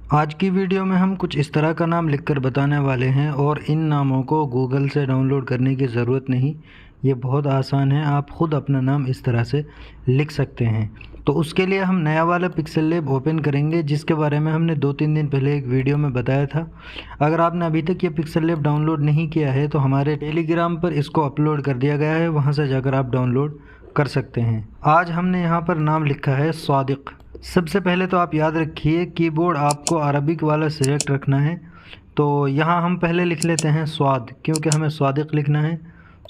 आज की वीडियो में हम कुछ इस तरह का नाम लिखकर बताने वाले हैं और इन नामों को गूगल से डाउनलोड करने की ज़रूरत नहीं। ये बहुत आसान है, आप ख़ुद अपना नाम इस तरह से लिख सकते हैं। तो उसके लिए हम नया वाला पिक्सेल लैब ओपन करेंगे, जिसके बारे में हमने 2-3 दिन पहले एक वीडियो में बताया था। अगर आपने अभी तक ये पिक्सेल लैब डाउनलोड नहीं किया है तो हमारे टेलीग्राम पर इसको अपलोड कर दिया गया है, वहाँ से जाकर आप डाउनलोड कर सकते हैं। आज हमने यहाँ पर नाम लिखा है स्वादिक। सबसे पहले तो आप याद रखिए कीबोर्ड आपको अरबिक वाला सिलेक्ट रखना है। तो यहाँ हम पहले लिख लेते हैं स्वाद, क्योंकि हमें स्वादिक लिखना है।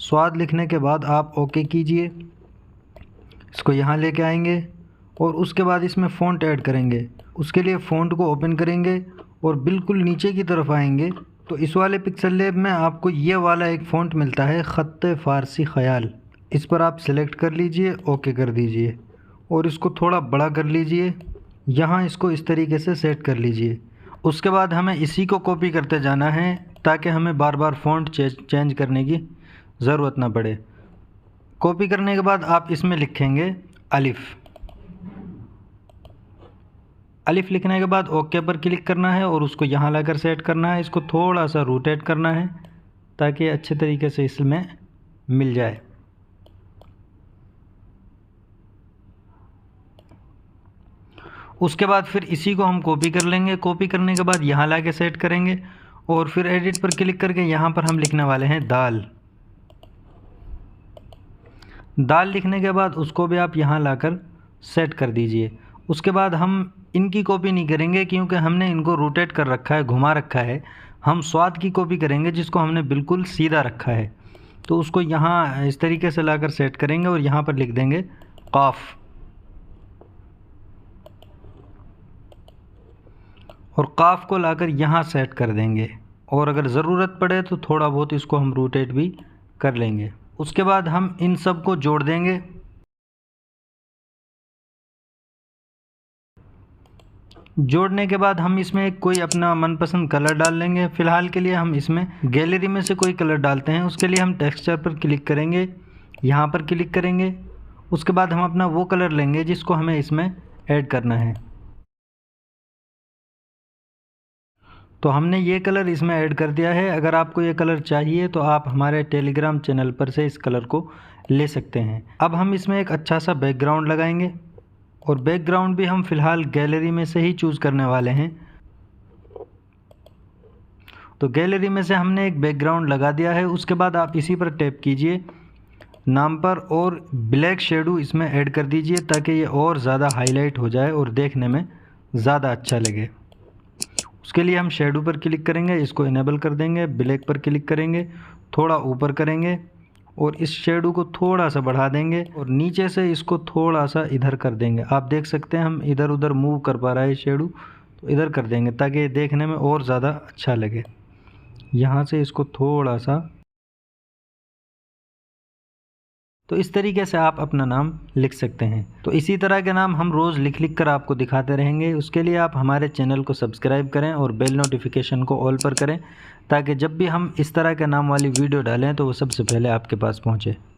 स्वाद लिखने के बाद आप ओके कीजिए, इसको यहाँ लेके आएंगे और उसके बाद इसमें फ़ॉन्ट ऐड करेंगे। उसके लिए फ़ॉन्ट को ओपन करेंगे और बिल्कुल नीचे की तरफ आएंगे तो इस वाले पिक्सेल लैब में आपको ये वाला एक फ़ॉन्ट मिलता है, ख़त्ते फ़ारसी ख़याल। इस पर आप सेलेक्ट कर लीजिए, ओके कर दीजिए और इसको थोड़ा बड़ा कर लीजिए। यहाँ इसको इस तरीके से सेट कर लीजिए। उसके बाद हमें इसी को कॉपी करते जाना है ताकि हमें बार बार फ़ॉन्ट चेंज करने की ज़रूरत ना पड़े। कॉपी करने के बाद आप इसमें लिखेंगे अलिफ़। अलिफ़ लिखने के बाद ओके पर क्लिक करना है और उसको यहाँ लाकर सेट करना है। इसको थोड़ा सा रोटेट करना है ताकि अच्छे तरीके से इसमें मिल जाए। उसके बाद फिर इसी को हम कॉपी कर लेंगे। कॉपी करने के बाद यहाँ ला के सेट करेंगे और फिर एडिट पर क्लिक करके यहाँ पर हम लिखने वाले हैं दाल। दाल लिखने के बाद उसको भी आप यहाँ लाकर सेट कर दीजिए। उसके बाद हम इनकी कॉपी नहीं करेंगे क्योंकि हमने इनको रोटेट कर रखा है, घुमा रखा है। हम स्वाद की कॉपी करेंगे जिसको हमने बिल्कुल सीधा रखा है। तो उसको यहाँ इस तरीके से लाकर सेट करेंगे और यहाँ पर लिख देंगे काफ और काफ को लाकर यहाँ सेट कर देंगे और अगर ज़रूरत पड़े तो थोड़ा बहुत इसको हम रोटेट भी कर लेंगे। उसके बाद हम इन सब को जोड़ देंगे। जोड़ने के बाद हम इसमें कोई अपना मनपसंद कलर डाल लेंगे। फ़िलहाल के लिए हम इसमें गैलरी में से कोई कलर डालते हैं। उसके लिए हम टेक्सचर पर क्लिक करेंगे, यहाँ पर क्लिक करेंगे। उसके बाद हम अपना वो कलर लेंगे जिसको हमें इसमें ऐड करना है। तो हमने ये कलर इसमें ऐड कर दिया है। अगर आपको ये कलर चाहिए तो आप हमारे टेलीग्राम चैनल पर से इस कलर को ले सकते हैं। अब हम इसमें एक अच्छा सा बैकग्राउंड लगाएंगे और बैकग्राउंड भी हम फ़िलहाल गैलरी में से ही चूज़ करने वाले हैं। तो गैलरी में से हमने एक बैकग्राउंड लगा दिया है। उसके बाद आप इसी पर टैप कीजिए नाम पर और ब्लैक शेडो इसमें ऐड कर दीजिए ताकि ये और ज़्यादा हाईलाइट हो जाए और देखने में ज़्यादा अच्छा लगे। उसके लिए हम शेडो पर क्लिक करेंगे, इसको इनेबल कर देंगे, ब्लैक पर क्लिक करेंगे, थोड़ा ऊपर करेंगे और इस शेडो को थोड़ा सा बढ़ा देंगे और नीचे से इसको थोड़ा सा इधर कर देंगे। आप देख सकते हैं हम इधर उधर मूव कर पा रहा है शेडो, तो इधर कर देंगे ताकि देखने में और ज़्यादा अच्छा लगे। यहाँ से इसको थोड़ा सा, तो इस तरीके से आप अपना नाम लिख सकते हैं। तो इसी तरह के नाम हम रोज़ लिख लिख कर आपको दिखाते रहेंगे। उसके लिए आप हमारे चैनल को सब्सक्राइब करें और बेल नोटिफिकेशन को ऑल पर करें ताकि जब भी हम इस तरह के नाम वाली वीडियो डालें तो वो सबसे पहले आपके पास पहुँचे।